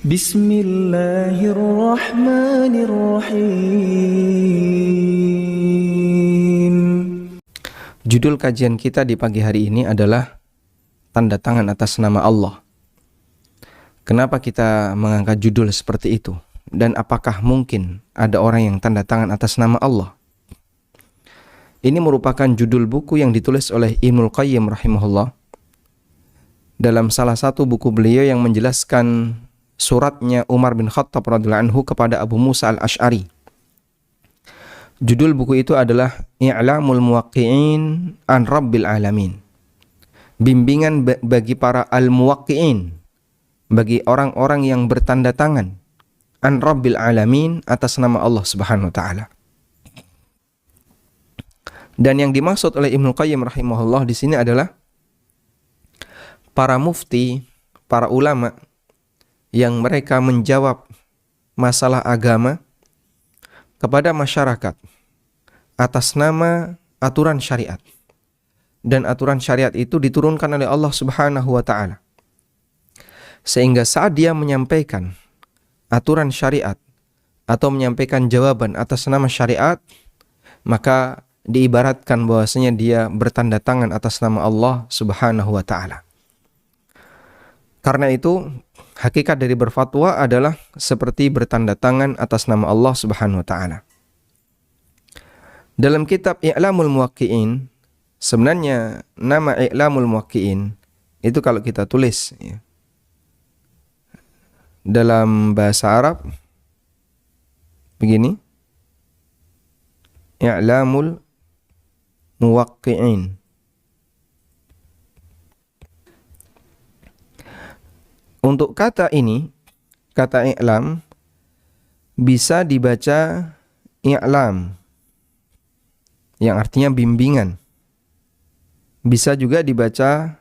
Bismillahirrahmanirrahim. Judul kajian kita di pagi hari ini adalah tanda tangan atas nama Allah. Kenapa kita mengangkat judul seperti itu? Dan apakah mungkin ada orang yang tanda tangan atas nama Allah? Ini merupakan judul buku yang ditulis oleh Ibnul Qayyim rahimahullah dalam salah satu buku beliau yang menjelaskan suratnya Umar bin Khattab radhiyallahu anhu kepada Abu Musa al-Asy'ari. Judul buku itu adalah I'lamul Muwaqqi'in an Rabbil Alamin. Bimbingan bagi para al-muwaqqi'in, bagi orang-orang yang bertanda tangan an Rabbil Alamin, atas nama Allah Subhanahu wa taala. Dan yang dimaksud oleh Ibnu Qayyim rahimahullah di sini adalah para mufti, para ulama yang mereka menjawab masalah agama kepada masyarakat atas nama aturan syariat. Dan aturan syariat itu diturunkan oleh Allah Subhanahu wa taala. Sehingga saat dia menyampaikan aturan syariat atau menyampaikan jawaban atas nama syariat, maka diibaratkan bahwasanya dia bertanda tangan atas nama Allah Subhanahu wa taala. Karena itu, hakikat dari berfatwa adalah seperti bertanda tangan atas nama Allah Subhanahu wa taala. Dalam kitab I'lamul Muwaqqi'in, sebenarnya nama I'lamul Muwaqqi'in itu kalau kita tulis ya, dalam bahasa Arab begini, I'lamul Muwaqqi'in. Untuk kata ini, kata i'lam, bisa dibaca i'lam, yang artinya bimbingan. Bisa juga dibaca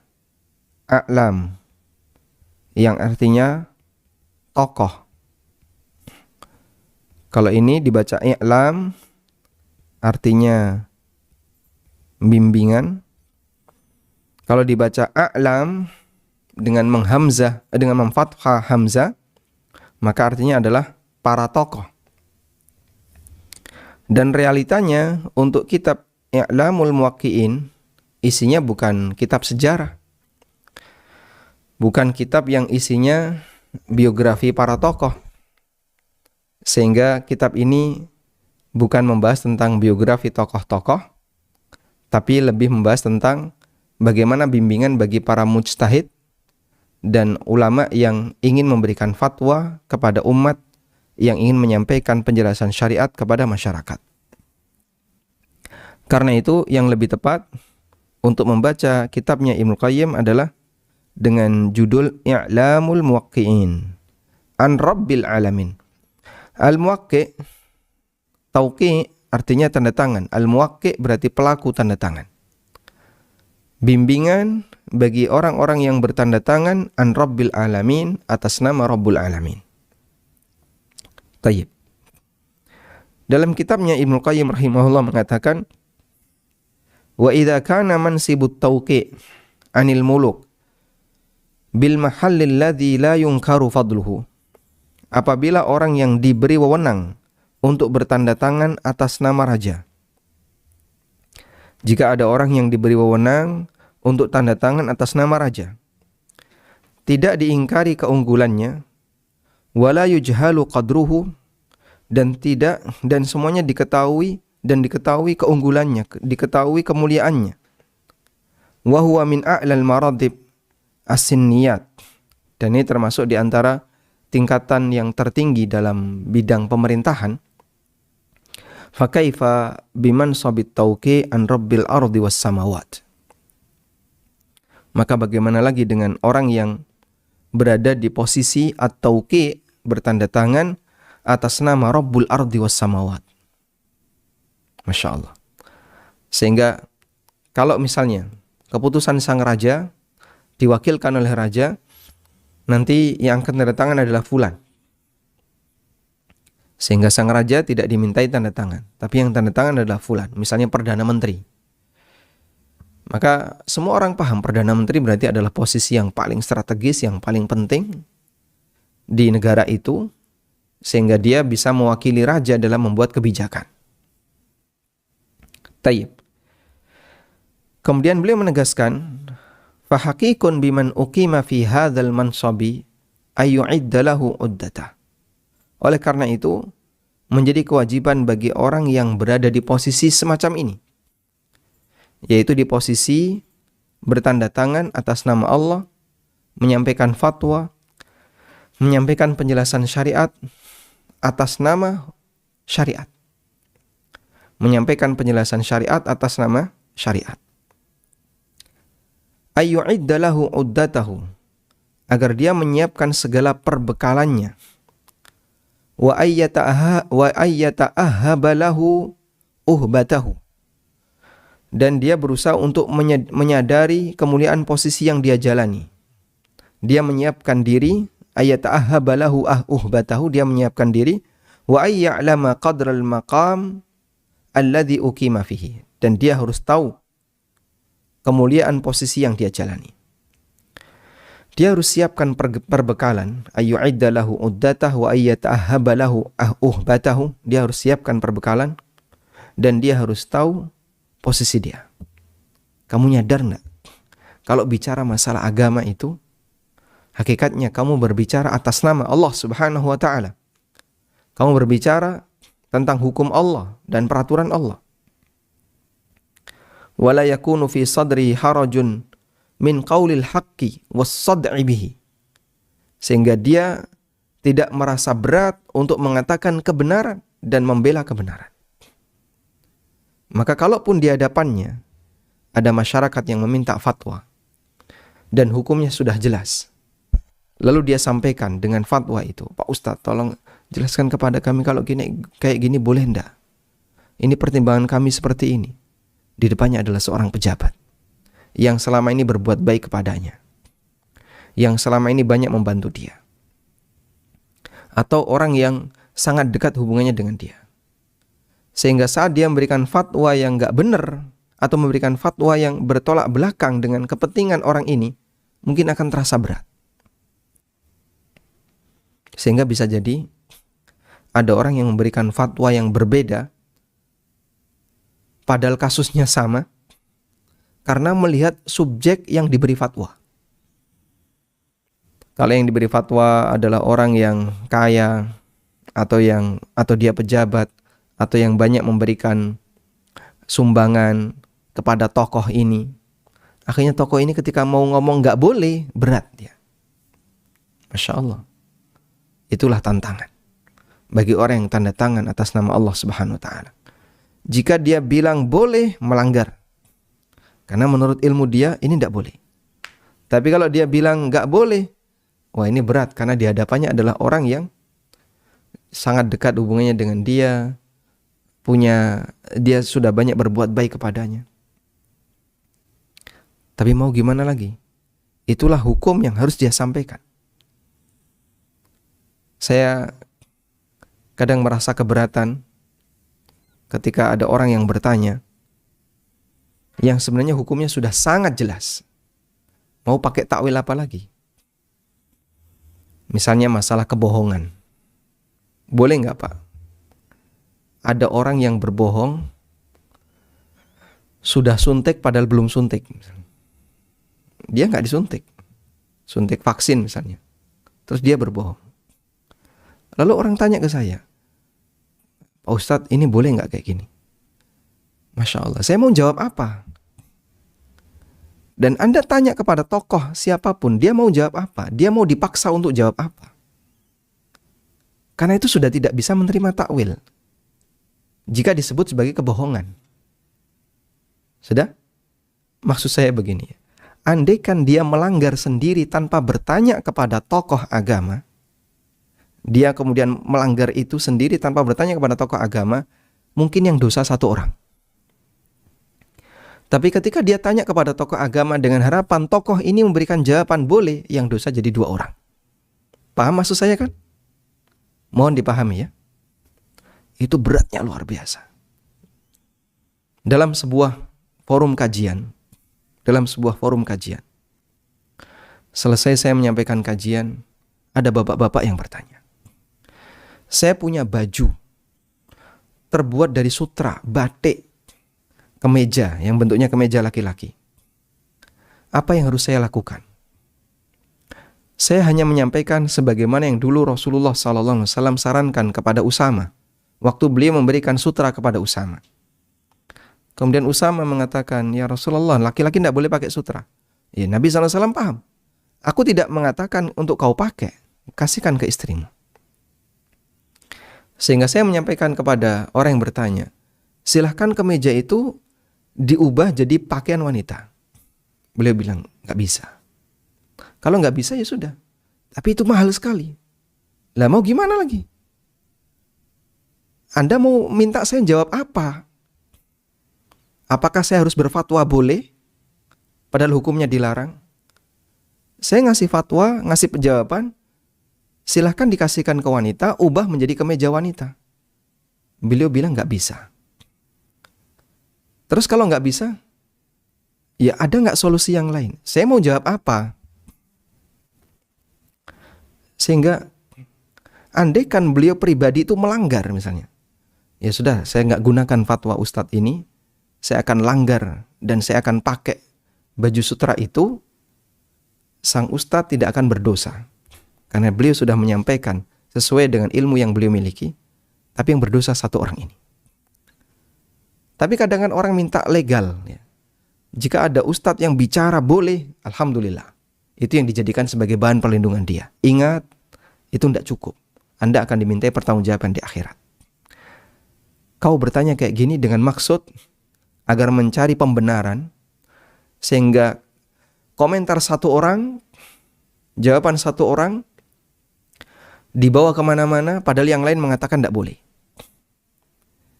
a'lam, yang artinya tokoh. Kalau ini dibaca i'lam, artinya bimbingan. Kalau dibaca a'lam dengan menghamzah, dengan memfathah hamzah, maka artinya adalah para tokoh. Dan realitanya untuk kitab I'lamul Muwaqqi'in isinya bukan kitab sejarah, bukan kitab yang isinya biografi para tokoh. Sehingga kitab ini bukan membahas tentang biografi tokoh-tokoh, tapi lebih membahas tentang bagaimana bimbingan bagi para mujtahid dan ulama yang ingin memberikan fatwa kepada umat, yang ingin menyampaikan penjelasan syariat kepada masyarakat. Karena itu yang lebih tepat untuk membaca kitabnya Ibnu Qayyim adalah dengan judul I'lamul Muwaqqi'in an Rabbil Alamin. Al-Muwaqqi', tauqi' artinya tanda tangan. Al-Muwaqqi' berarti pelaku tanda tangan. Bimbingan bagi orang-orang yang bertanda tangan an Rabbil Alamin, atas nama Rabbul Alamin. Tayyib. Dalam kitabnya Ibnu Qayyim rahimahullah mengatakan, wa idza kana mansibut tauqi' anil muluk bil mahallil ladzi la yunkaru fadluhu. Apabila orang yang diberi wewenang untuk bertanda tangan atas nama raja, jika ada orang yang diberi wewenang untuk tanda tangan atas nama raja, tidak diingkari keunggulannya, wala yujhalu qadruhu, dan semuanya diketahui keunggulannya, diketahui kemuliaannya. Wa huwa min a'lal maratib as-sinniyat, dan ini termasuk di antara tingkatan yang tertinggi dalam bidang pemerintahan. Fa kaifa biman sabit tauqi an rabbil ardi was samawat. Maka bagaimana lagi dengan orang yang berada di posisi at-tauqi', bertanda tangan atas nama Rabbul Ardi was Samawat. Masya Allah. Sehingga kalau misalnya keputusan sang raja diwakilkan oleh raja, nanti yang akan tanda tangan adalah fulan. Sehingga sang raja tidak dimintai tanda tangan, tapi yang tanda tangan adalah fulan, misalnya Perdana Menteri. Maka semua orang paham Perdana Menteri berarti adalah posisi yang paling strategis, yang paling penting, di negara itu, sehingga dia bisa mewakili raja dalam membuat kebijakan. Tayyib. Kemudian beliau menegaskan, fahaqiqun biman uqima fi hadzal mansabi ayyu'idda lahu uddatah. Oleh karena itu, menjadi kewajiban bagi orang yang berada di posisi semacam ini, yaitu di posisi bertanda tangan atas nama Allah, menyampaikan fatwa, menyampaikan penjelasan syariat atas nama syariat. Menyampaikan penjelasan syariat atas nama syariat. Ayyu'idda lahu uddatahu, agar dia menyiapkan segala perbekalannya. Wa ayyata'ahhaba lahu uhbatahu, dan dia berusaha untuk menyadari kemuliaan posisi yang dia jalani. Dia menyiapkan diri, ayyata'ahhaba lahu uhbatahu, dia menyiapkan diri, wa ayya'lama qadral maqam alladhi uqima fihi, dan dia harus tahu kemuliaan posisi yang dia jalani. Dia harus siapkan perbekalan, ayyu'idda lahu uddatahu wa ayyata'ahhaba lahu uhbatahu. Dia harus siapkan perbekalan dan dia harus tahu posisi dia. Kamu nyadar enggak? Kalau bicara masalah agama itu, hakikatnya kamu berbicara atas nama Allah Subhanahu wa taala. Kamu berbicara tentang hukum Allah dan peraturan Allah. Wala yakunu fi sadri harajun min qaulil haqqi was-sad'i bihi, sehingga dia tidak merasa berat untuk mengatakan kebenaran dan membela kebenaran. Maka kalaupun di hadapannya ada masyarakat yang meminta fatwa dan hukumnya sudah jelas, lalu dia sampaikan dengan fatwa itu, Pak Ustadz tolong jelaskan kepada kami kalau kayak gini boleh enggak? Ini pertimbangan kami seperti ini. Di depannya adalah seorang pejabat yang selama ini berbuat baik kepadanya, yang selama ini banyak membantu dia, atau orang yang sangat dekat hubungannya dengan dia, sehingga saat dia memberikan fatwa yang gak benar atau memberikan fatwa yang bertolak belakang dengan kepentingan orang ini, mungkin akan terasa berat. Sehingga bisa jadi ada orang yang memberikan fatwa yang berbeda padahal kasusnya sama, karena melihat subjek yang diberi fatwa. Kalau yang diberi fatwa adalah orang yang kaya, atau dia pejabat, atau yang banyak memberikan sumbangan kepada tokoh ini, akhirnya tokoh ini ketika mau ngomong gak boleh, berat dia. Masya Allah. Itulah tantangan bagi orang yang tanda tangan atas nama Allah Subhanahu wa ta'ala. Jika dia bilang boleh, melanggar. Karena menurut ilmu dia ini tidak boleh. Tapi kalau dia bilang nggak boleh, wah ini berat karena di hadapannya adalah orang yang sangat dekat hubungannya dengan dia, dia sudah banyak berbuat baik kepadanya. Tapi mau gimana lagi? Itulah hukum yang harus dia sampaikan. Saya kadang merasa keberatan ketika ada orang yang bertanya yang sebenarnya hukumnya sudah sangat jelas. Mau pakai takwil apa lagi? Misalnya masalah kebohongan. Boleh nggak Pak? Ada orang yang berbohong sudah suntik padahal belum suntik. Dia nggak disuntik. Suntik vaksin misalnya. Terus dia berbohong. Lalu orang tanya ke saya, Pak Ustadz ini boleh nggak kayak gini? Masya Allah, saya mau jawab apa? Dan Anda tanya kepada tokoh siapapun, dia mau jawab apa? Dia mau dipaksa untuk jawab apa? Karena itu sudah tidak bisa menerima takwil jika disebut sebagai kebohongan. Sudah? Maksud saya begini, andaikan dia melanggar sendiri tanpa bertanya kepada tokoh agama, dia kemudian melanggar itu sendiri tanpa bertanya kepada tokoh agama, mungkin yang dosa satu orang. Tapi ketika dia tanya kepada tokoh agama dengan harapan tokoh ini memberikan jawaban boleh, yang dosa jadi dua orang. Paham maksud saya kan? Mohon dipahami ya. Itu beratnya luar biasa. Dalam sebuah forum kajian, selesai saya menyampaikan kajian, ada bapak-bapak yang bertanya, saya punya baju terbuat dari sutra, batik, kemeja yang bentuknya kemeja laki-laki. Apa yang harus saya lakukan? Saya hanya menyampaikan sebagaimana yang dulu Rasulullah SAW sarankan kepada Usama waktu beliau memberikan sutra kepada Usama. Kemudian Usama mengatakan, ya Rasulullah, laki-laki tidak boleh pakai sutra. Ya, Nabi SAW paham. Aku tidak mengatakan untuk kau pakai, kasihkan ke istrimu. Sehingga saya menyampaikan kepada orang yang bertanya, silahkan kemeja itu diubah jadi pakaian wanita. Beliau bilang, nggak bisa. Kalau nggak bisa ya sudah. Tapi itu mahal sekali. Lah mau gimana lagi? Anda mau minta saya jawab apa? Apakah saya harus berfatwa boleh? Padahal hukumnya dilarang. Saya ngasih fatwa, ngasih penjawaban, silahkan dikasihkan ke wanita, ubah menjadi kemeja wanita. Beliau bilang nggak bisa. Terus kalau nggak bisa, ya ada nggak solusi yang lain? Saya mau jawab apa? Sehingga andaikan beliau pribadi itu melanggar misalnya, ya sudah, saya nggak gunakan fatwa Ustadz ini, saya akan langgar dan saya akan pakai baju sutra itu, sang Ustadz tidak akan berdosa. Karena beliau sudah menyampaikan sesuai dengan ilmu yang beliau miliki, tapi yang berdosa satu orang ini. Tapi kadang orang minta legal. Ya. Jika ada Ustadz yang bicara boleh, alhamdulillah. Itu yang dijadikan sebagai bahan perlindungan dia. Ingat, itu tidak cukup. Anda akan dimintai pertanggungjawaban di akhirat. Kau bertanya kayak gini dengan maksud agar mencari pembenaran, sehingga komentar satu orang, jawaban satu orang, dibawa kemana-mana, padahal yang lain mengatakan tidak boleh.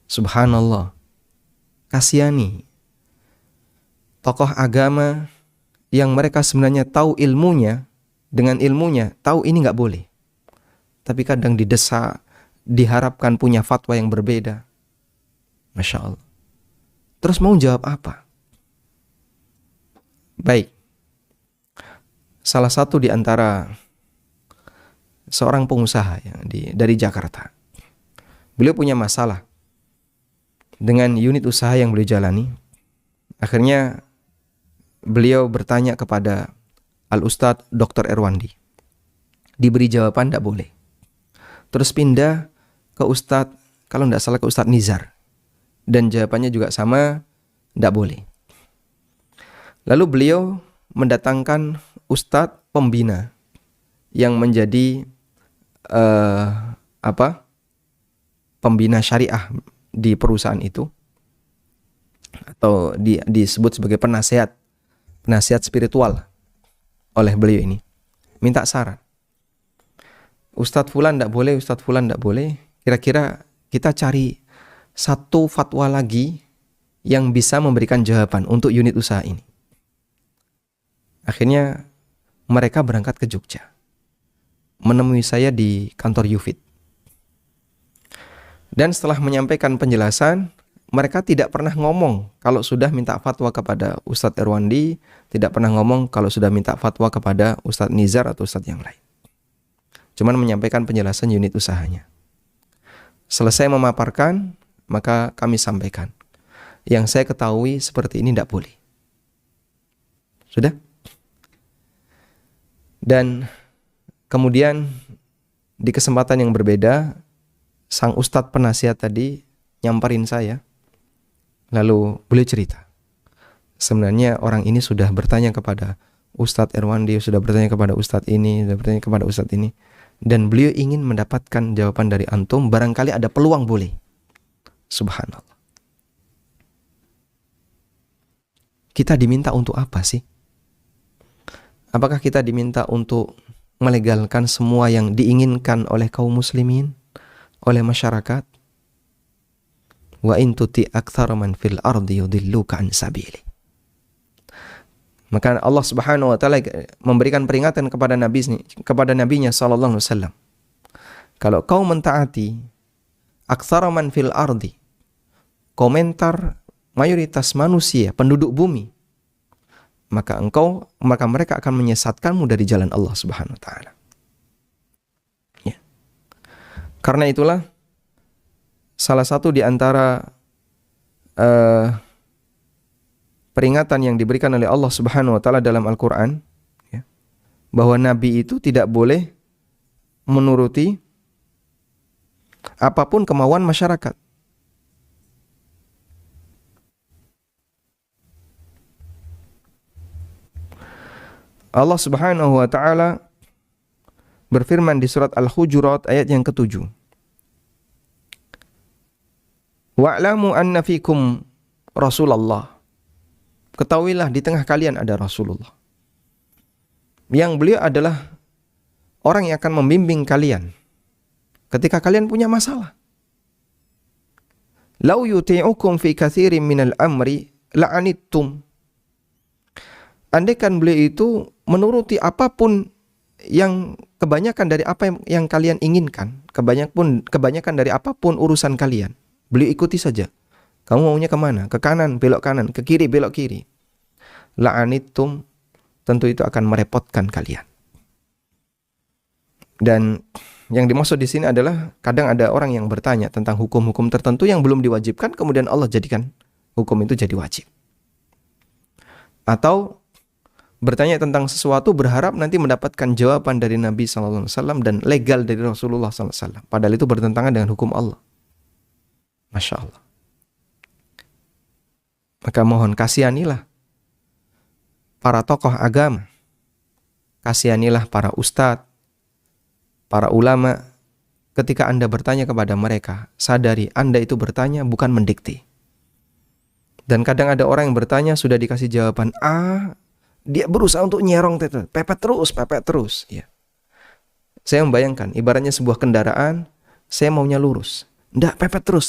Subhanallah. Kasihani tokoh agama yang mereka sebenarnya tahu ilmunya, dengan ilmunya tahu ini nggak boleh. Tapi kadang didesak, diharapkan punya fatwa yang berbeda. Masya Allah. Terus mau jawab apa? Baik. Salah satu di antara seorang pengusaha dari Jakarta. Beliau punya masalah dengan unit usaha yang beliau jalani. Akhirnya beliau bertanya kepada Al-Ustadz Dr. Erwandi. Diberi jawaban tidak boleh. Terus pindah ke Ustadz, kalau tidak salah ke Ustadz Nizar. Dan jawabannya juga sama, tidak boleh. Lalu beliau mendatangkan Ustadz pembina yang menjadi pembina syariah di perusahaan itu, atau disebut sebagai penasihat spiritual oleh beliau ini. Minta saran. Ustadz Fulan tidak boleh, Ustadz Fulan tidak boleh. Kira-kira kita cari satu fatwa lagi yang bisa memberikan jawaban untuk unit usaha ini. Akhirnya mereka berangkat ke Jogja, menemui saya di kantor Yufid. Dan setelah menyampaikan penjelasan, mereka tidak pernah ngomong kalau sudah minta fatwa kepada Ustadz Erwandi, tidak pernah ngomong kalau sudah minta fatwa kepada Ustadz Nizar atau Ustadz yang lain. Cuman menyampaikan penjelasan unit usahanya. Selesai memaparkan, maka kami sampaikan, yang saya ketahui seperti ini tidak boleh. Sudah? Dan kemudian di kesempatan yang berbeda, sang Ustadz penasihat tadi nyamperin saya. Lalu beliau cerita, sebenarnya orang ini sudah bertanya kepada Ustadz Erwandi, sudah bertanya kepada Ustadz ini, sudah bertanya kepada Ustadz ini, dan beliau ingin mendapatkan jawaban dari antum, barangkali ada peluang boleh. Subhanallah. Kita diminta untuk apa sih? Apakah kita diminta untuk melegalkan semua yang diinginkan oleh kaum muslimin, oleh masyarakat? Wa in tuti aktsara man fil ardi yudilluka an sabili. Maka Allah Subhanahu wa taala memberikan peringatan kepada nabinya sallallahu alaihi wasallam. Kalau kau mentaati aktsara man fil ardi, komentar mayoritas manusia, penduduk bumi, maka mereka akan menyesatkanmu dari jalan Allah Subhanahu wa taala. Karena itulah salah satu di antara peringatan yang diberikan oleh Allah Subhanahu wa taala dalam Al-Qur'an, ya, bahwa nabi itu tidak boleh menuruti apapun kemauan masyarakat. Allah Subhanahu wa taala berfirman di surat Al-Hujurat ayat yang ke-7. Wa'lamu anna fikum Rasulullah. Ketahuilah di tengah kalian ada Rasulullah. Yang beliau adalah orang yang akan membimbing kalian ketika kalian punya masalah. Lau yuti'ukum fi katsirin minal amri la'anittum. Andaikan beliau itu menuruti apapun yang kebanyakan dari apa yang kalian inginkan, kebanyakan dari apapun urusan kalian, beliau ikuti saja. Kamu maunya kemana? Ke kanan, belok kanan. Ke kiri, belok kiri. La'anittum, tentu itu akan merepotkan kalian. Dan yang dimaksud di sini adalah kadang ada orang yang bertanya tentang hukum-hukum tertentu yang belum diwajibkan, kemudian Allah jadikan hukum itu jadi wajib. Atau bertanya tentang sesuatu berharap nanti mendapatkan jawaban dari Nabi SAW dan legal dari Rasulullah SAW. Padahal itu bertentangan dengan hukum Allah. Masya Allah. Maka mohon kasihanilah para tokoh agama. Kasihanilah para ustadz, para ulama. Ketika Anda bertanya kepada mereka, sadari Anda itu bertanya bukan mendikte. Dan kadang ada orang yang bertanya sudah dikasih jawaban A, dia berusaha untuk nyerong, pepet terus. Ya. Saya membayangkan, ibaratnya sebuah kendaraan, saya maunya lurus. Nggak, pepet terus,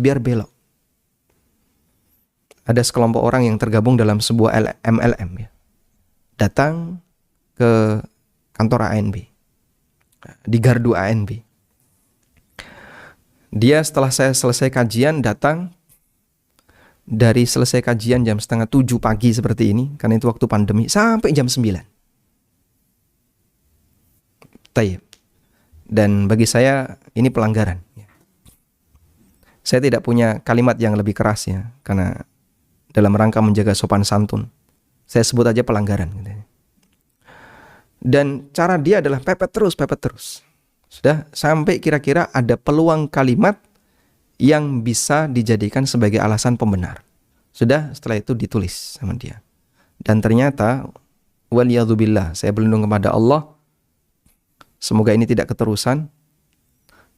biar belok. Ada sekelompok orang yang tergabung dalam sebuah MLM, ya. Datang ke kantor ANB, di gardu ANB. Dia setelah saya selesai kajian datang, dari selesai kajian jam 6:30 pagi seperti ini, karena itu waktu pandemi, sampai jam 9. Tayyib. Dan bagi saya ini pelanggaran. Saya tidak punya kalimat yang lebih keras, ya, karena dalam rangka menjaga sopan santun, saya sebut aja pelanggaran. Dan cara dia adalah pepet terus. Sudah sampai kira-kira ada peluang kalimat yang bisa dijadikan sebagai alasan pembenar. Sudah, setelah itu ditulis sama dia. Dan ternyata, waliyadzubillah, saya berlindung kepada Allah, semoga ini tidak keterusan.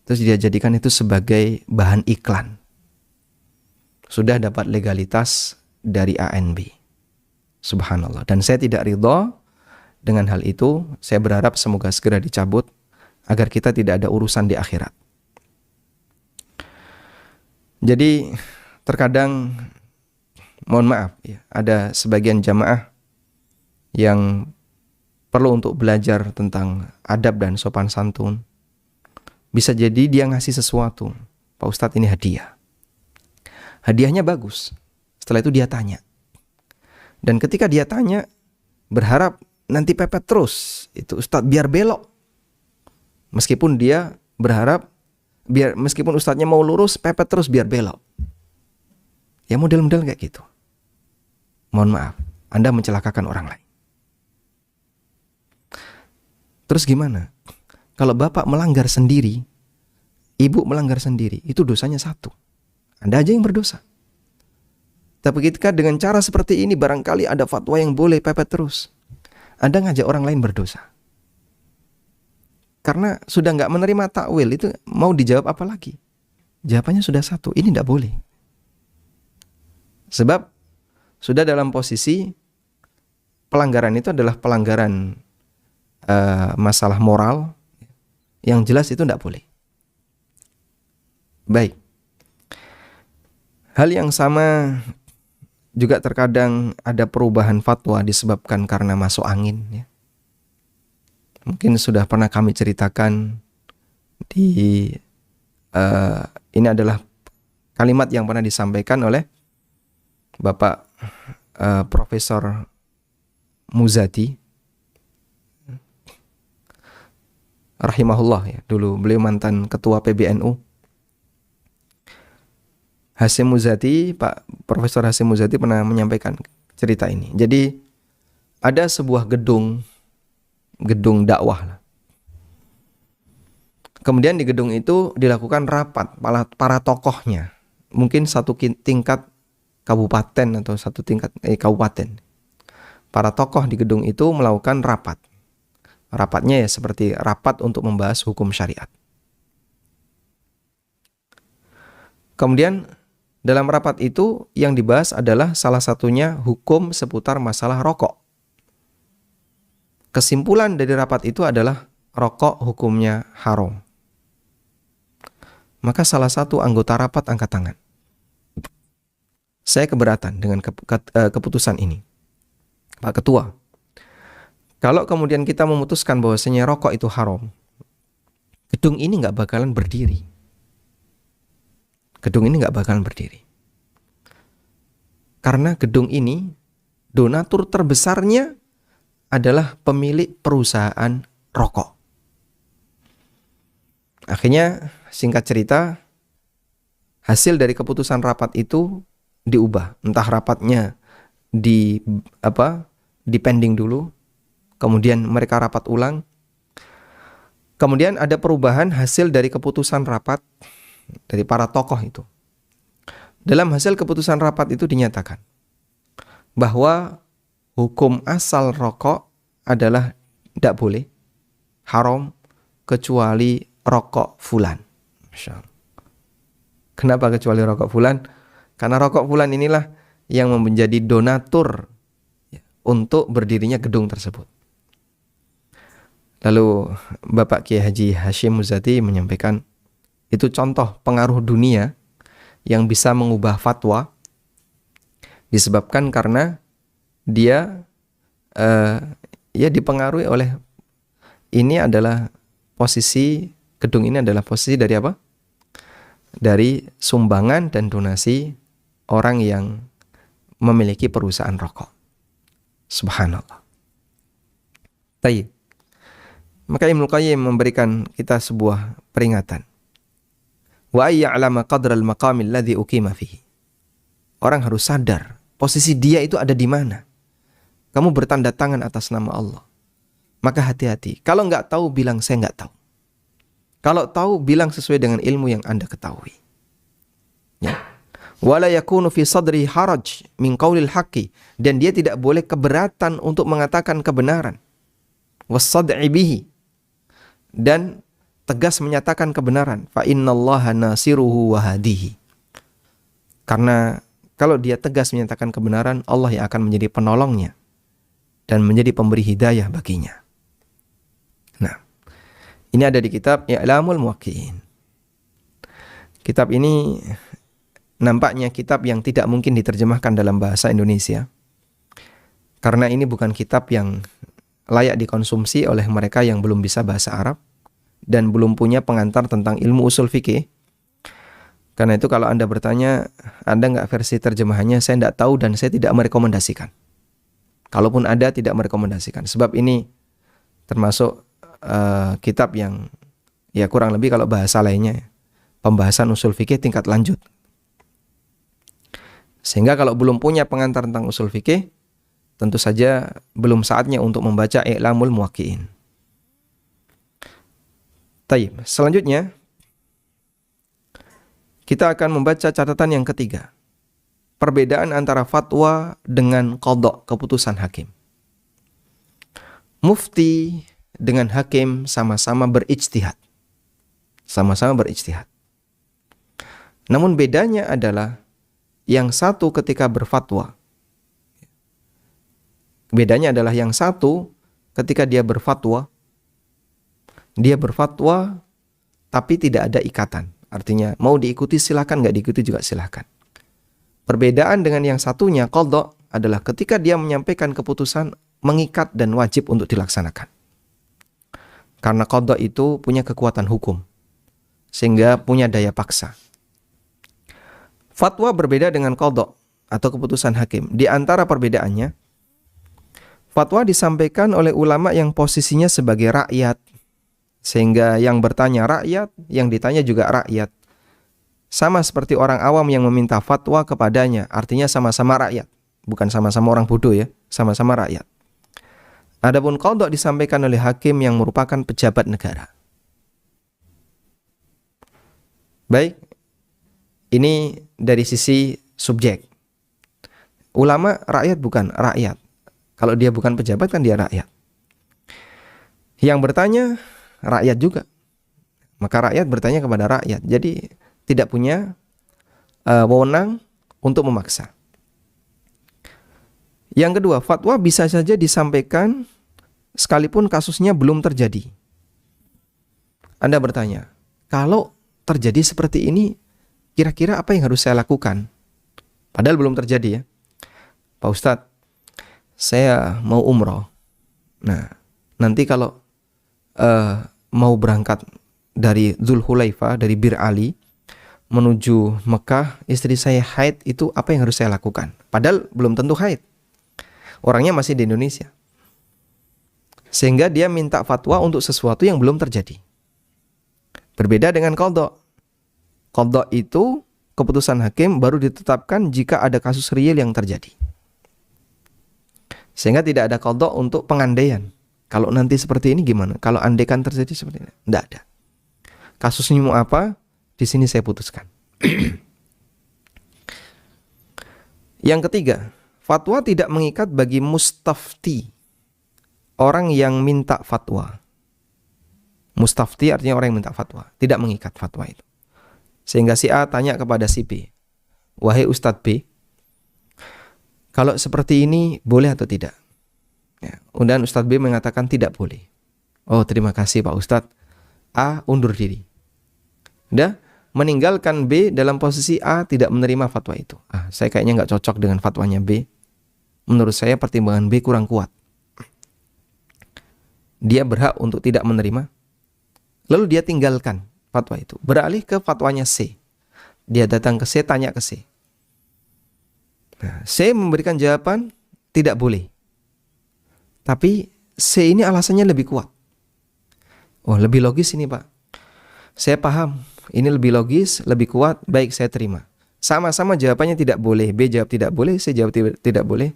Terus dia jadikan itu sebagai bahan iklan. Sudah dapat legalitas dari ANB. Subhanallah. Dan saya tidak ridha dengan hal itu. Saya berharap semoga segera dicabut agar kita tidak ada urusan di akhirat. Jadi terkadang, mohon maaf, ya, ada sebagian jamaah yang perlu untuk belajar tentang adab dan sopan santun. Bisa jadi dia ngasih sesuatu, Pak Ustadz ini hadiah. Hadiahnya bagus. Setelah itu dia tanya. Dan ketika dia tanya, berharap nanti pepet terus, itu Ustadz biar belok. Meskipun dia berharap meskipun ustadznya mau lurus, pepet terus biar belok. Ya model-model kayak gitu. Mohon maaf, Anda mencelakakan orang lain. Terus gimana? Kalau bapak melanggar sendiri, ibu melanggar sendiri, itu dosanya satu. Anda aja yang berdosa. Tapi ketika dengan cara seperti ini, barangkali ada fatwa yang boleh pepet terus, Anda ngajak orang lain berdosa. Karena sudah nggak menerima takwil, itu mau dijawab apa lagi? Jawabannya sudah satu, ini tidak boleh. Sebab sudah dalam posisi pelanggaran itu adalah pelanggaran masalah moral, yang jelas itu tidak boleh. Baik. Hal yang sama juga terkadang ada perubahan fatwa disebabkan karena masuk angin, ya. Mungkin sudah pernah kami ceritakan ini adalah kalimat yang pernah disampaikan oleh Bapak Profesor Muzati rahimahullah ya, dulu beliau mantan ketua PBNU. Hasyim Muzati, Pak Profesor Hasyim Muzati pernah menyampaikan cerita ini. Jadi ada sebuah gedung dakwah lah. Kemudian di gedung itu dilakukan rapat para tokohnya. Mungkin satu tingkat kabupaten atau satu tingkat kabupaten. Para tokoh di gedung itu melakukan rapat. Rapatnya ya seperti rapat untuk membahas hukum syariat. Kemudian dalam rapat itu yang dibahas adalah salah satunya hukum seputar masalah rokok. Kesimpulan dari rapat itu adalah rokok hukumnya haram. Maka salah satu anggota rapat angkat tangan. Saya keberatan dengan keputusan ini. Pak Ketua, kalau kemudian kita memutuskan bahwasanya rokok itu haram, gedung ini nggak bakalan berdiri. Gedung ini nggak bakalan berdiri. Karena gedung ini, donatur terbesarnya adalah pemilik perusahaan rokok. Akhirnya, singkat cerita, hasil dari keputusan rapat itu diubah. Entah rapatnya dipending dulu, kemudian mereka rapat ulang. Kemudian ada perubahan hasil dari keputusan rapat dari para tokoh itu. Dalam hasil keputusan rapat itu dinyatakan bahwa hukum asal rokok adalah tidak boleh, haram, kecuali rokok fulan. Masya Allah. Kenapa kecuali rokok fulan? Karena rokok fulan inilah yang menjadi donatur untuk berdirinya gedung tersebut. Lalu Bapak Kiai Haji Hasyim Muzati menyampaikan, itu contoh pengaruh dunia yang bisa mengubah fatwa disebabkan karena dia dipengaruhi oleh ini adalah posisi gedung ini adalah posisi dari apa? Dari sumbangan dan donasi orang yang memiliki perusahaan rokok. Subhanallah. Baik. Maka Ibnu Qayyim memberikan kita sebuah peringatan. Wa ayya'lama qadral maqamil ladzi uqima fihi. Orang harus sadar posisi dia itu ada di mana. Kamu bertanda tangan atas nama Allah. Maka hati-hati. Kalau nggak tahu, bilang saya nggak tahu. Kalau tahu, bilang sesuai dengan ilmu yang Anda ketahui. Ya. Wala yakunu fi sadri haraj min qaulil haqqi, dan dia tidak boleh keberatan untuk mengatakan kebenaran. Wassad'i bihi, dan tegas menyatakan kebenaran. Fa innallaha nasiruhu wa hadihi. Karena kalau dia tegas menyatakan kebenaran, Allah yang akan menjadi penolongnya dan menjadi pemberi hidayah baginya. Nah, ini ada di kitab I'lamul Muwaqqi'in. Kitab ini nampaknya kitab yang tidak mungkin diterjemahkan dalam bahasa Indonesia. Karena ini bukan kitab yang layak dikonsumsi oleh mereka yang belum bisa bahasa Arab dan belum punya pengantar tentang ilmu usul fikih. Karena itu kalau Anda bertanya, ada nggak versi terjemahannya? Saya tidak tahu dan saya tidak merekomendasikan. Kalaupun ada, tidak merekomendasikan. Sebab ini termasuk kitab yang ya kurang lebih kalau bahasa lainnya pembahasan usul fikih tingkat lanjut. Sehingga kalau belum punya pengantar tentang usul fikih, tentu saja belum saatnya untuk membaca I'lamul Muwaqqi'in. Taib. Selanjutnya kita akan membaca catatan yang ketiga. Perbedaan antara fatwa dengan qadha, keputusan hakim. Mufti dengan hakim sama-sama berijtihad. Sama-sama berijtihad. Namun bedanya adalah yang satu ketika berfatwa. Bedanya adalah yang satu ketika dia berfatwa tapi tidak ada ikatan. Artinya mau diikuti silakan, nggak diikuti juga silakan. Perbedaan dengan yang satunya, qadha, adalah ketika dia menyampaikan keputusan mengikat dan wajib untuk dilaksanakan. Karena qadha itu punya kekuatan hukum, sehingga punya daya paksa. Fatwa berbeda dengan qadha atau keputusan hakim. Di antara perbedaannya, fatwa disampaikan oleh ulama yang posisinya sebagai rakyat Sehingga yang bertanya rakyat, yang ditanya juga rakyat. Sama seperti orang awam yang meminta fatwa kepadanya, artinya sama-sama rakyat. Bukan sama-sama orang bodoh ya, sama-sama rakyat. Adapun qadha disampaikan oleh hakim yang merupakan pejabat negara. Baik, ini dari sisi subjek. Ulama rakyat bukan rakyat. Kalau dia bukan pejabat kan dia rakyat. Yang bertanya rakyat juga. Maka rakyat bertanya kepada rakyat. Jadi tidak punya wewenang untuk memaksa. Yang kedua, fatwa bisa saja disampaikan sekalipun kasusnya belum terjadi. Anda bertanya, kalau terjadi seperti ini, kira-kira apa yang harus saya lakukan? Padahal belum terjadi ya. Pak Ustadz, saya mau umroh. Nah, nanti kalau mau berangkat dari Dzulhulaifah, dari Bir Ali, menuju Mekah, istri saya haid, itu apa yang harus saya lakukan? Padahal belum tentu haid. Orangnya masih di Indonesia. Sehingga dia minta fatwa untuk sesuatu yang belum terjadi. Berbeda dengan qadha. Qadha itu keputusan hakim baru ditetapkan jika ada kasus real yang terjadi. Sehingga tidak ada qadha untuk pengandaian. Kalau nanti seperti ini gimana? Kalau andaikan terjadi seperti ini? Tidak ada. Kasusnya mau apa? Di sini saya putuskan. Yang ketiga, fatwa tidak mengikat bagi mustafti, orang yang minta fatwa. Mustafti artinya orang yang minta fatwa, tidak mengikat fatwa itu. Sehingga si A tanya kepada si B, wahai Ustadz B, kalau seperti ini boleh atau tidak? Ya, dan Ustadz B mengatakan tidak boleh. Oh, terima kasih Pak Ustadz. A undur diri. Udah, meninggalkan B dalam posisi A tidak menerima fatwa itu. Saya kayaknya nggak cocok dengan fatwanya B. Menurut saya pertimbangan B kurang kuat. Dia berhak untuk tidak menerima. Lalu dia tinggalkan fatwa itu. Beralih ke fatwanya C. Dia datang ke C, tanya ke C. Nah, C memberikan jawaban tidak boleh. Tapi C ini alasannya lebih kuat. Oh, lebih logis ini Pak. Saya paham. Ini lebih logis, lebih kuat. Baik, saya terima. Sama-sama jawabannya tidak boleh. B jawab tidak boleh, C jawab tidak boleh.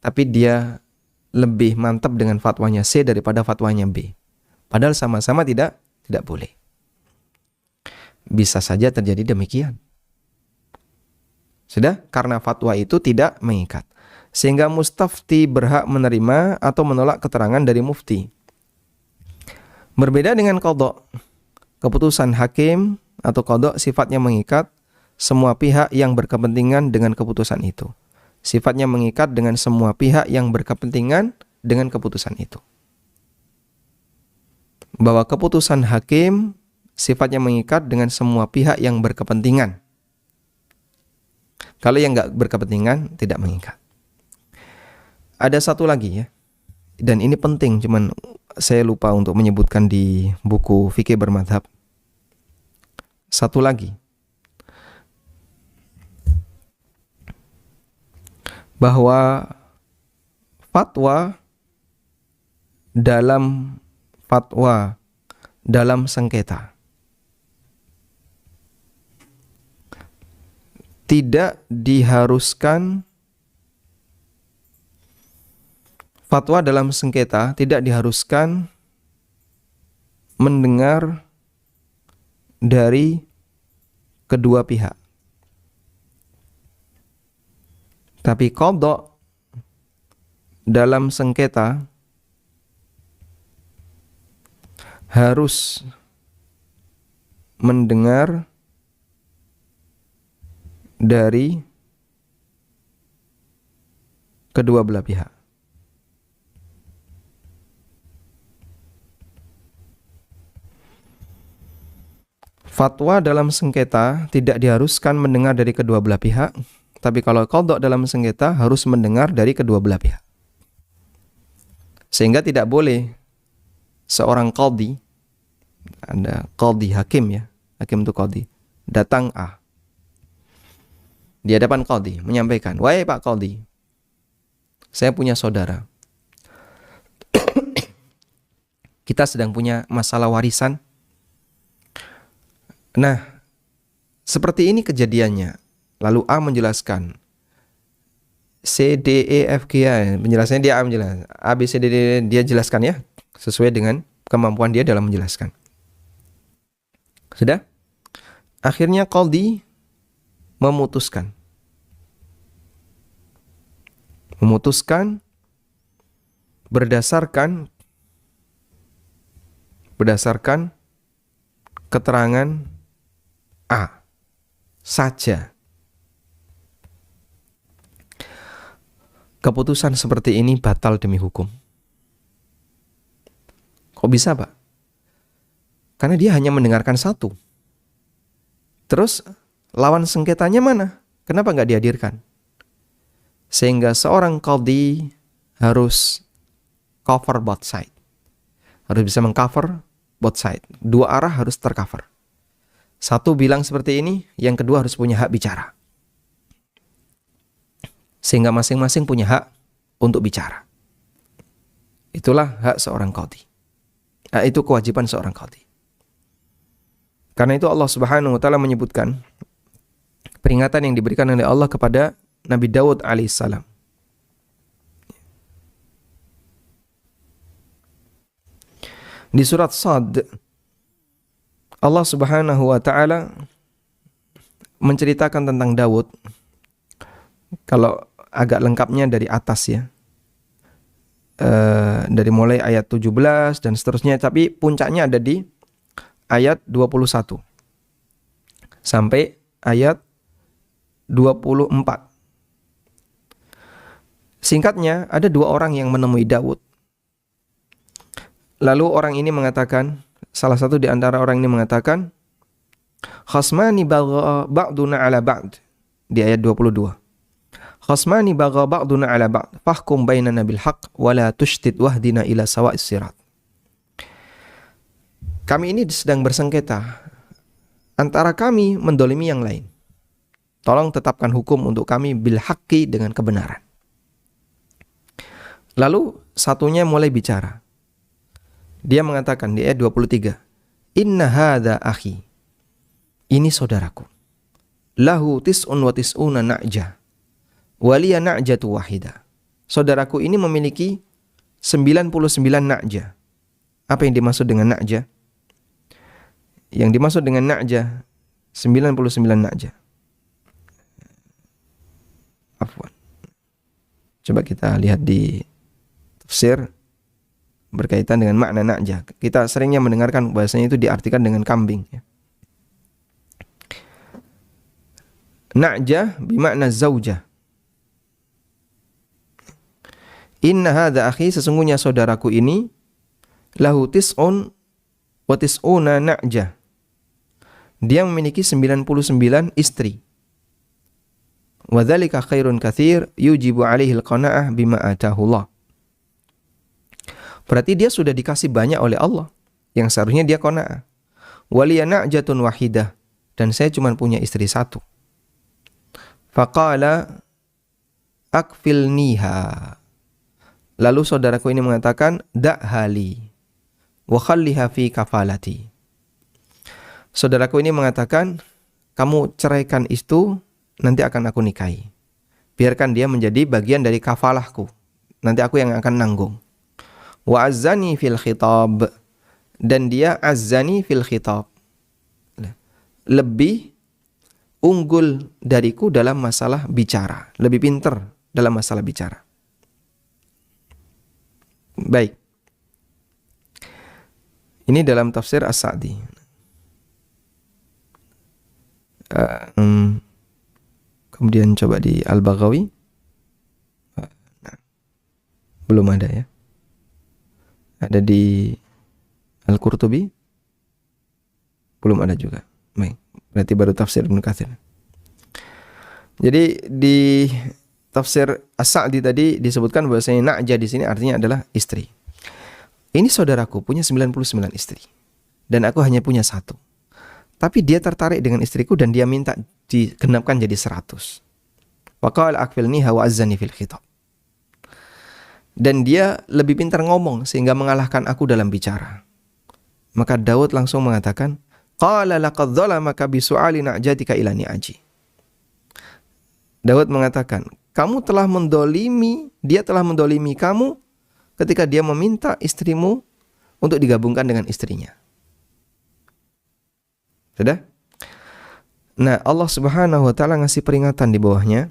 Tapi dia lebih mantap dengan fatwanya C daripada fatwanya B. Padahal sama-sama tidak boleh. Bisa saja terjadi demikian. Sudah? Karena fatwa itu tidak mengikat. Sehingga mustafti berhak menerima atau menolak keterangan dari mufti. Berbeda dengan qadha. Keputusan hakim atau qadha sifatnya mengikat semua pihak yang berkepentingan dengan keputusan itu. Sifatnya mengikat dengan semua pihak yang berkepentingan dengan keputusan itu. Bahwa keputusan hakim sifatnya mengikat dengan semua pihak yang berkepentingan. Kalau yang nggak berkepentingan, tidak mengikat. Ada satu lagi ya, dan ini penting, cuman saya lupa untuk menyebutkan di buku Fikih Bermadhab. Satu lagi, bahwa fatwa dalam sengketa tidak diharuskan mendengar dari kedua pihak. Tapi qadha dalam sengketa harus mendengar dari kedua belah pihak. Fatwa dalam sengketa tidak diharuskan mendengar dari kedua belah pihak, tapi kalau qadha dalam sengketa harus mendengar dari kedua belah pihak. Sehingga tidak boleh seorang qadhi, ada qadhi hakim ya, hakim itu qadhi, datang A di hadapan qadhi menyampaikan, wahai Pak Qadhi, saya punya saudara. Kita sedang punya masalah warisan. Nah, seperti ini kejadiannya. Lalu A menjelaskan. C, D, E, F, G, A. Penjelasannya dia A menjelaskan. A, B, C, D, D, dia jelaskan ya. Sesuai dengan kemampuan dia dalam menjelaskan. Sudah? Akhirnya qadhi memutuskan. Memutuskan berdasarkan keterangan A saja. Keputusan seperti ini batal demi hukum. Kok bisa, Pak? Karena dia hanya mendengarkan satu. Terus lawan sengketanya mana? Kenapa nggak dihadirkan? Sehingga seorang qadhi harus cover both side. Harus bisa mengcover both side. Dua arah harus tercover. Satu bilang seperti ini, yang kedua harus punya hak bicara. Sehingga masing-masing punya hak untuk bicara. Itulah hak seorang qadhi. Itu kewajiban seorang qadhi. Karena itu Allah Subhanahu wa taala menyebutkan peringatan yang diberikan oleh Allah kepada Nabi Daud alaihissalam. Di surat Sad, Allah Subhanahu wa taala menceritakan tentang Daud. Kalau agak lengkapnya dari atas ya. Dari mulai ayat 17 dan seterusnya, tapi puncaknya ada di ayat 21 sampai ayat 24. Singkatnya, ada dua orang yang menemui Daud. Lalu orang ini mengatakan, salah satu di antara orang ini mengatakan, khasmani bagha ba'duna ala ba'd, di ayat 22. Khasmani bagha ba'duna ala ba'd, fahkum bainana bil haqq wa la tushtid wahdina ila sawa'is sirat. Kami ini sedang bersengketa, antara kami mendolimi yang lain. Tolong tetapkan hukum untuk kami bil haqqi, dengan kebenaran. Lalu satunya mulai bicara. Dia mengatakan di ayat 23, Inna hadha akhi, ini saudaraku. Lahu tis'un wa tis'una na'jah, waliya na'jatu wahida. Saudaraku ini memiliki 99 na'jah. Apa yang dimaksud dengan na'jah? Yang dimaksud dengan na'jah 99 na'jah. Afwan. Coba kita lihat di tafsir berkaitan dengan makna na'jah. Kita seringnya mendengarkan bahasanya itu diartikan dengan kambing ya. Na'jah bermakna zaujah. Inna hadza akhi, sesungguhnya saudaraku ini, lahu tis'un wa tis'una na'jah. Dia memiliki 99 istri. Wa dzalika khairun katsir yujibu alaihi al-qanaah bima atahullah. Berarti dia sudah dikasih banyak oleh Allah, yang seharusnya dia qanaah. Waliya na'jatun wahidah, dan saya cuma punya istri satu. Faqala akfilniha. Lalu saudaraku ini mengatakan, da'hali wa khalliha fi kafalati. Saudaraku ini mengatakan, kamu ceraikan itu, nanti akan aku nikahi. Biarkan dia menjadi bagian dari kafalahku. Nanti aku yang akan nanggung. Wa azzani fil khitab. Dan dia azzani fil khitab. Lebih unggul dariku dalam masalah bicara. Lebih pintar dalam masalah bicara. Baik. Ini dalam tafsir As-Sa'di. Kemudian coba di Al-Baghawi. Belum ada ya. Ada di Al-Qurtubi. Belum ada juga. Baik. Berarti baru tafsir Ibnu Katsir. Jadi di tafsir As-Sa'di tadi disebutkan bahwasanya na'jah di sini artinya adalah istri. Ini saudaraku punya 99 istri. Dan aku hanya punya satu. Tapi dia tertarik dengan istriku dan dia minta digenapkan jadi 100. Wa qala akfilniha wa azzani fil khitab. dan dia lebih pintar ngomong sehingga mengalahkan aku dalam bicara. Maka Daud langsung mengatakan, qala laqad zalamaka bi su'ali na'jatika ila ni'aji. Daud mengatakan, dia telah mendolimi kamu ketika dia meminta istrimu untuk digabungkan dengan istrinya. Sudah? Nah, Allah Subhanahu wa taala ngasih peringatan di bawahnya.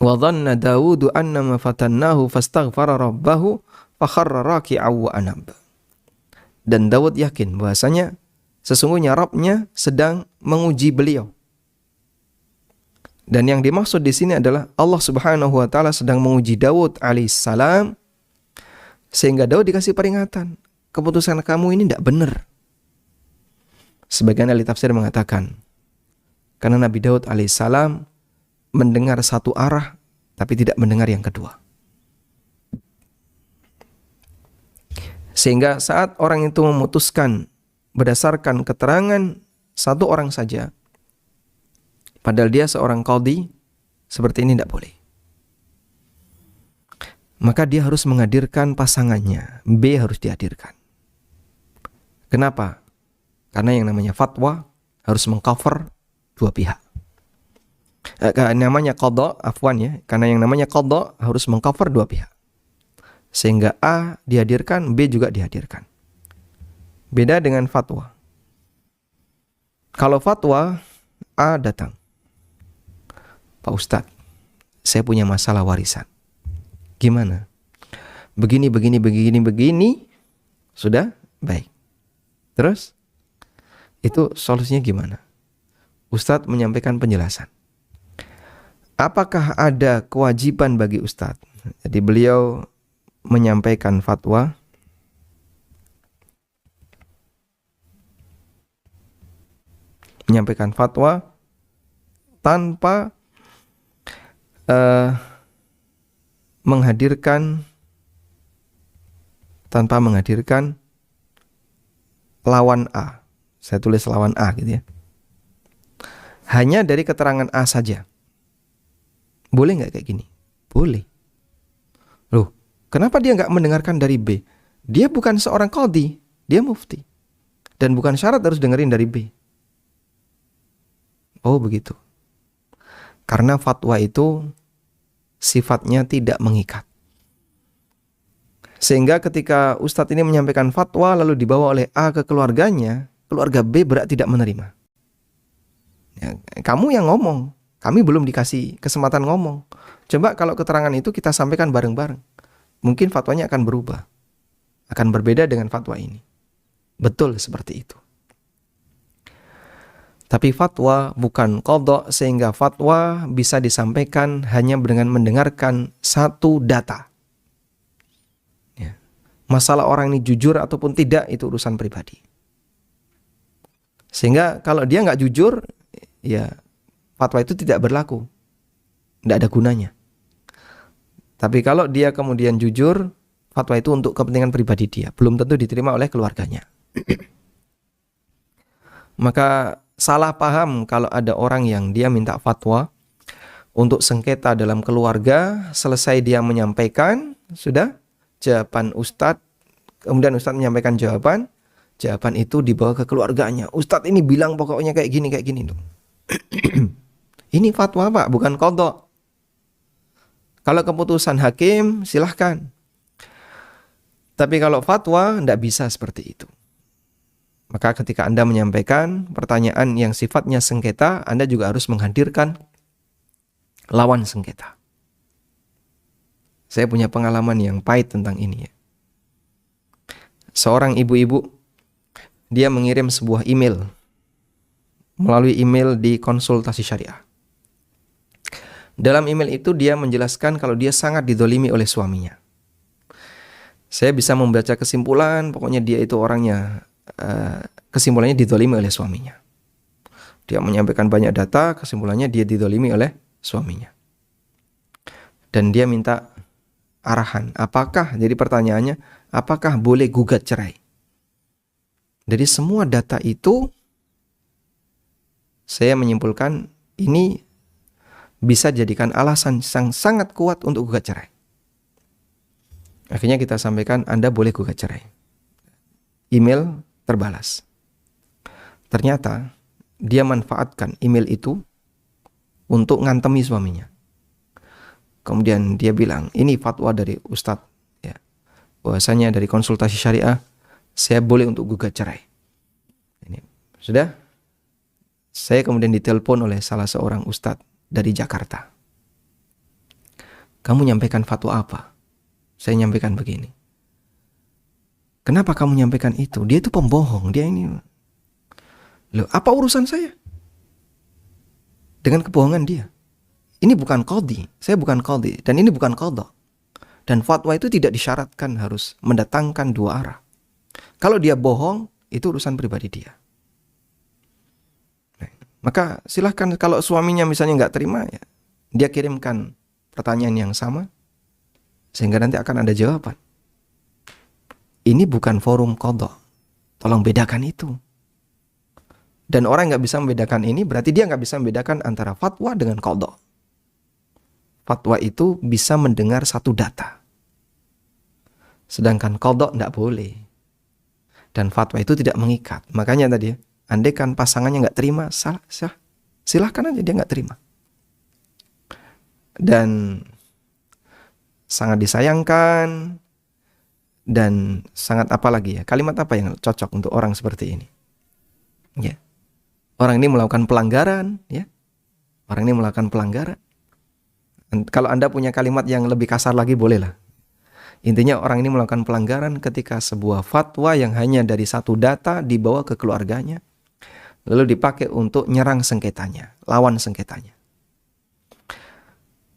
Wa dhanna Dawudu annama fatannahu fastaghfara rabbahu fakharra raki'an wa anab. Dan Daud yakin bahwasanya sesungguhnya Rabb-nya sedang menguji beliau. Dan yang dimaksud di sini adalah Allah Subhanahu wa taala sedang menguji Daud alaihissalam sehingga Daud dikasih peringatan. Keputusan kamu ini tidak benar. Sebagian ahli tafsir mengatakan karena Nabi Daud alaihissalam mendengar satu arah tapi tidak mendengar yang kedua. Sehingga saat orang itu memutuskan berdasarkan keterangan satu orang saja, padahal dia seorang qadhi, seperti ini tidak boleh. Maka dia harus menghadirkan pasangannya, B harus dihadirkan. Kenapa? Karena yang namanya fatwa harus mengcover dua pihak. Namanya qadha, karena yang namanya qadha harus mengcover dua pihak. Sehingga A dihadirkan, B juga dihadirkan. Beda dengan fatwa. Kalau fatwa, A datang. Pak Ustadz, saya punya masalah warisan. Gimana? Begini. Sudah? Baik. Terus? Itu solusinya gimana? Ustadz menyampaikan penjelasan. Apakah ada kewajiban bagi Ustadz? Jadi beliau menyampaikan fatwa. Tanpa menghadirkan lawan A. Saya tulis lawan A gitu ya. Hanya dari keterangan A saja. Boleh nggak kayak gini? Boleh. Loh, kenapa dia nggak mendengarkan dari B? Dia bukan seorang qadhi, dia mufti. Dan bukan syarat harus dengerin dari B. Oh begitu. Karena fatwa itu sifatnya tidak mengikat. Sehingga ketika Ustadz ini menyampaikan fatwa lalu dibawa oleh A ke keluarganya, keluarga B berarti tidak menerima. Ya, kamu yang ngomong, kami belum dikasih kesempatan ngomong. Coba kalau keterangan itu kita sampaikan bareng-bareng. Mungkin fatwanya akan berubah. Akan berbeda dengan fatwa ini. Betul seperti itu. Tapi fatwa bukan qadha, sehingga fatwa bisa disampaikan hanya dengan mendengarkan satu data. Ya. Masalah orang ini jujur ataupun tidak itu urusan pribadi. Sehingga kalau dia nggak jujur, ya fatwa itu tidak berlaku. Tidak ada gunanya. Tapi kalau dia kemudian jujur, fatwa itu untuk kepentingan pribadi dia. Belum tentu diterima oleh keluarganya. Maka salah paham kalau ada orang yang dia minta fatwa untuk sengketa dalam keluarga, selesai dia menyampaikan, sudah, jawaban Ustadz, kemudian Ustadz menyampaikan jawaban itu dibawa ke keluarganya. Ustadz ini bilang pokoknya kayak gini. Ini fatwa Pak, bukan qadha. Kalau keputusan hakim, silahkan. Tapi kalau fatwa, tidak bisa seperti itu. Maka ketika Anda menyampaikan pertanyaan yang sifatnya sengketa, Anda juga harus menghadirkan lawan sengketa. Saya punya pengalaman yang pahit tentang ini ya. Seorang ibu-ibu, dia mengirim sebuah email melalui email di konsultasi syariah. Dalam email itu dia menjelaskan kalau dia sangat didolimi oleh suaminya. Saya bisa membaca kesimpulan, pokoknya dia itu orangnya, kesimpulannya didolimi oleh suaminya. Dia menyampaikan banyak data, kesimpulannya dia didolimi oleh suaminya. Dan dia minta arahan, jadi pertanyaannya, apakah boleh gugat cerai? Dari semua data itu, saya menyimpulkan ini bisa jadikan alasan yang sangat kuat untuk gugat cerai. Akhirnya kita sampaikan, Anda boleh gugat cerai. Email terbalas. Ternyata dia manfaatkan email itu untuk ngantemi suaminya. Kemudian dia bilang, ini fatwa dari Ustadz, ya, bahwasanya dari konsultasi syariah saya boleh untuk gugat cerai. Ini sudah. Saya kemudian ditelepon oleh salah seorang ustadz dari Jakarta. Kamu nyampaikan fatwa apa? Saya nyampaikan begini. Kenapa kamu nyampaikan itu? Dia itu pembohong. Dia ini. Loh, apa urusan saya dengan kebohongan dia? Ini bukan qadhi. Saya bukan qadhi. Dan ini bukan qadha. Dan fatwa itu tidak disyaratkan harus mendatangkan dua arah. Kalau dia bohong, itu urusan pribadi dia. Nah, maka silahkan kalau suaminya misalnya nggak terima, ya, dia kirimkan pertanyaan yang sama, sehingga nanti akan ada jawaban. Ini bukan forum qadha. Tolong bedakan itu. Dan orang yang nggak bisa membedakan ini, berarti dia nggak bisa membedakan antara fatwa dengan qadha. Fatwa itu bisa mendengar satu data. Sedangkan qadha nggak boleh. Dan fatwa itu tidak mengikat. Makanya tadi, andai kan pasangannya nggak terima, silahkan aja dia nggak terima. Dan sangat disayangkan, dan sangat apa lagi ya, kalimat apa yang cocok untuk orang seperti ini, ya, orang ini melakukan pelanggaran, ya, orang ini melakukan pelanggaran. Kalau Anda punya kalimat yang lebih kasar lagi, bolehlah. Intinya orang ini melakukan pelanggaran ketika sebuah fatwa yang hanya dari satu data dibawa ke keluarganya, lalu dipakai untuk nyerang sengketanya, lawan sengketanya.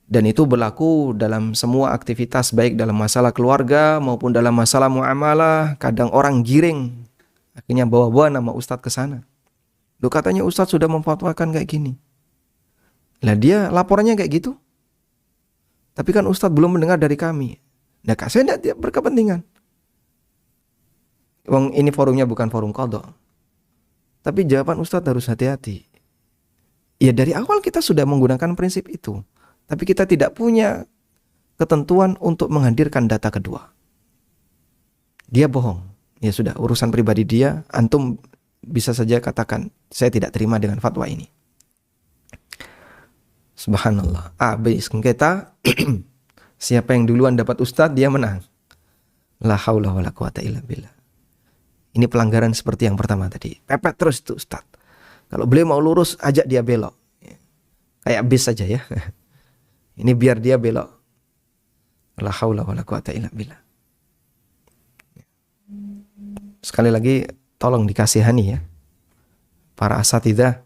Dan itu berlaku dalam semua aktivitas, baik dalam masalah keluarga maupun dalam masalah muamalah. Kadang orang giring, akhirnya bawa-bawa nama ustadz ke sana. Loh, katanya ustadz sudah memfatwakan kayak gini. Lah dia laporannya kayak gitu. Tapi kan ustadz belum mendengar dari kami. Nah, saya tidak berkepentingan. Wong ini forumnya bukan forum qadha. Tapi jawaban ustadz harus hati-hati. Ya dari awal kita sudah menggunakan prinsip itu. Tapi kita tidak punya ketentuan untuk menghadirkan data kedua. Dia bohong. Ya sudah, urusan pribadi dia. Antum bisa saja katakan, saya tidak terima dengan fatwa ini. Subhanallah. Habis sengketa, siapa yang duluan dapat ustadz, dia menang. La haula wala quwata illa billah. Ini pelanggaran seperti yang pertama tadi. Pepet terus itu ustadz. Kalau beliau mau lurus, ajak dia belok. Kayak bis saja ya. Ini biar dia belok. La haula wala quwata illa billah. Sekali lagi tolong dikasihani ya. Para asatidzah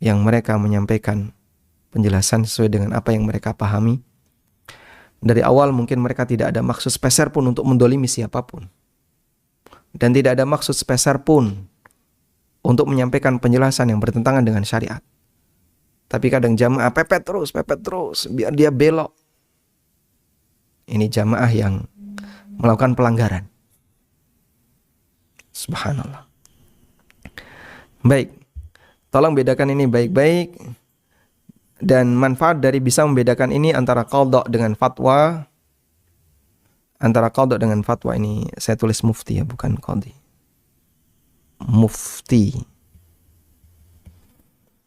yang mereka menyampaikan penjelasan sesuai dengan apa yang mereka pahami. Dari awal mungkin mereka tidak ada maksud speser pun untuk mendolimi siapapun. Dan tidak ada maksud speser pun untuk menyampaikan penjelasan yang bertentangan dengan syariat. Tapi kadang jamaah pepet terus, biar dia belok. Ini jamaah yang melakukan pelanggaran. Subhanallah. Baik, tolong bedakan ini baik-baik. Dan manfaat dari bisa membedakan ini antara qadha dengan fatwa. Antara qadha dengan fatwa ini, saya tulis mufti ya, bukan qadhi. Mufti.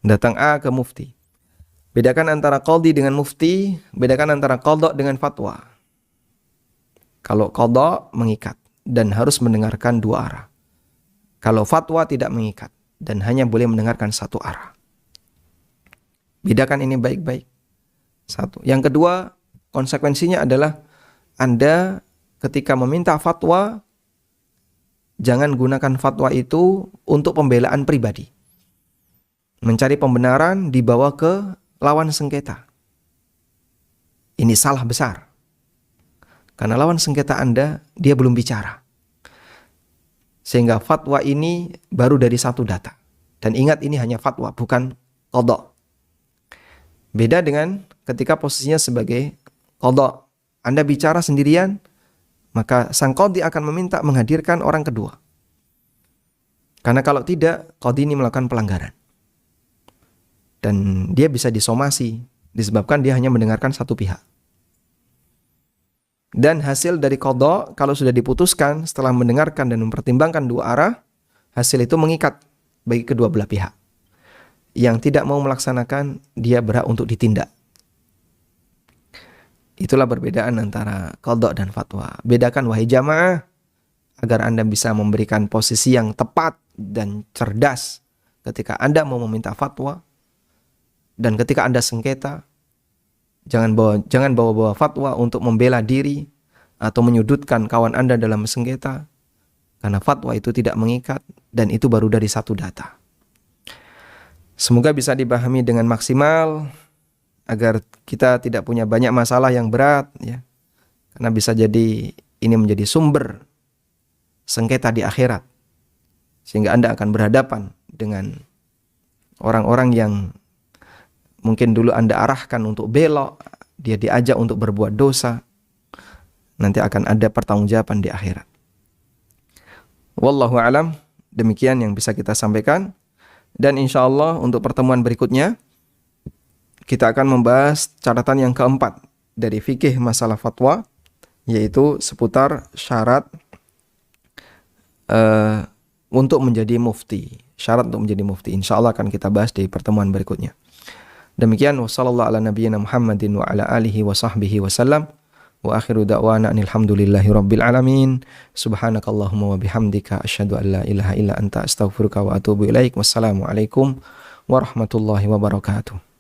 Datang A ke mufti. Bedakan antara qadhi dengan mufti, bedakan antara qadha dengan fatwa. Kalau qadha mengikat dan harus mendengarkan dua arah. Kalau fatwa tidak mengikat dan hanya boleh mendengarkan satu arah. Bedakan ini baik-baik. Satu. Yang kedua, konsekuensinya adalah Anda ketika meminta fatwa, jangan gunakan fatwa itu untuk pembelaan pribadi. Mencari pembenaran dibawa ke lawan sengketa. Ini salah besar. Karena lawan sengketa Anda, dia belum bicara. Sehingga fatwa ini baru dari satu data. Dan ingat, ini hanya fatwa, bukan qadha. Beda dengan ketika posisinya sebagai qadha. Anda bicara sendirian, maka sang qadhi akan meminta menghadirkan orang kedua. Karena kalau tidak, qadhi ini melakukan pelanggaran. Dan dia bisa disomasi, disebabkan dia hanya mendengarkan satu pihak. Dan hasil dari qadha kalau sudah diputuskan setelah mendengarkan dan mempertimbangkan dua arah, hasil itu mengikat bagi kedua belah pihak. Yang tidak mau melaksanakan, dia berhak untuk ditindak. Itulah perbedaan antara qadha dan fatwa. Bedakan wahai jamaah, agar Anda bisa memberikan posisi yang tepat dan cerdas ketika Anda mau meminta fatwa, dan ketika Anda sengketa. Jangan bawa-bawa fatwa untuk membela diri atau menyudutkan kawan Anda dalam sengketa. Karena fatwa itu tidak mengikat dan itu baru dari satu data. Semoga bisa dipahami dengan maksimal agar kita tidak punya banyak masalah yang berat, ya. Karena bisa jadi ini menjadi sumber sengketa di akhirat. Sehingga Anda akan berhadapan dengan orang-orang yang mungkin dulu Anda arahkan untuk belok, dia diajak untuk berbuat dosa. Nanti akan ada pertanggungjawaban di akhirat. Wallahu alam, demikian yang bisa kita sampaikan. Dan insya Allah untuk pertemuan berikutnya, kita akan membahas catatan yang keempat dari fikih masalah fatwa, yaitu seputar syarat untuk menjadi mufti. Syarat untuk menjadi mufti. Insya Allah akan kita bahas di pertemuan berikutnya. Demikian wassallallahu ala nabiyyina Muhammadin wa ala alihi wa sahbihi wasallam wa akhiru da'wana alhamdulillahi rabbil alamin subhanakallahumma wa bihamdika asyhadu an la ilaha illa anta astaghfiruka wa atubu ilaik. Wassalamu alaikum warahmatullahi wabarakatuh.